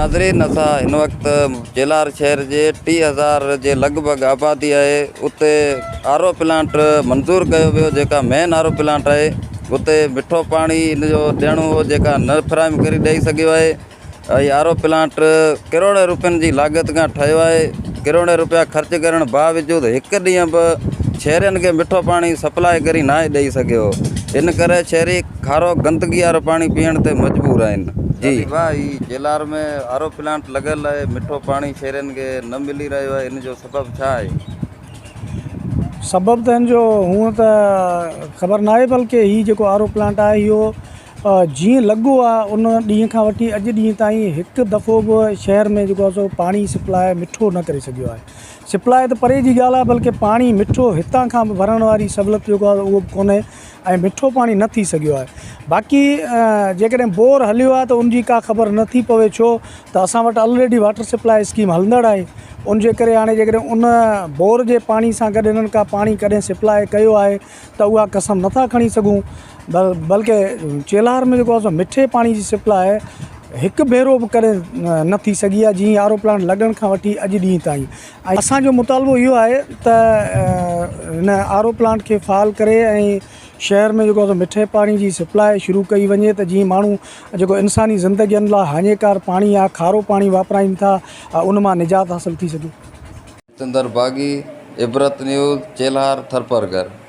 नाज़रीन असां इन वक्त चेलार शहर के 30,000 के लगभग आबादी है। उते आरो प्लांट मंजूर किया वो जेका मेन आरो प्लांट है उते मिठो पानी इन जो ॾियणो हो जेका न फ्राहम करी ॾेई सघियो आहे। ये आरो प्लांट करोड़ रुपयनि की लागत का ठहियो है। करोड़ रुपया खर्च करण बावजूद एक ॾींहुं बि शहरनि के मिठो पानी सप्लाई करी ना ॾेई सघियो। इन करे शहरी खारो गंदगी वारो पानी पीअण ते मजबूर आहिनि। जी भाई चेलार में आरो प्लांट लगल है, मिठो पानी शहरनि के न मिली रहियो है, इन जो सबब छा है? सबब तो इनजो हूँ तो खबर ना है, बल्कि ही जो आरो प्लांट है यो जी लगो आ उन ॾींहं खां वठी अॼु ॾींहं ताईं हिकु दफ़ो बि शहर में जेको सो पानी सप्लाई मिठो न करे सघियो आहे। सप्लाई तो परे जी ॻाल्हि आहे, बल्कि पानी मिठो हितां खां भरण वारी सहूलियत जेको आहे उहो बि कोन्हे ऐं मिठो पानी न थी सघियो आहे। बाक़ी जेकॾहिं बोर हलियो आहे त उनजी का ख़बर नथी पवे, छो त असां वटि ऑलरेडी वाटर सप्लाई स्कीम हलंदड़ आहे। उन जे करे हाणे जेकॾहिं उन बोर जे पानी सां गॾु इन्हनि का पानी कॾहिं सप्लाई कयो आहे त उहा कसम नथा खणी सघूं। बल्कि चेलार में जेको आहे मिठे पानी जी सप्लाई हिकु भेरो बि करे न थी सघी आहे, जीअं आरो प्लांट लॻण खां वठी अॼु ॾींहं ताईं। ऐं असांजो मुतालबो इहो आहे त हिन आरो प्लांट खे फ़ाल करे ऐं शहर में जेको मिठे पानी जी सप्लाई शुरू कई वञे त जीअं माण्हू जेको इंसानी ज़िंदगियुनि लाइ हानिकार पानी आहे, खारो पानी वापराइनि था, उन मां निजात हासिल थी सघे। चंदर बागी, इबरत न्यूज़, चेलार, थरपरगर।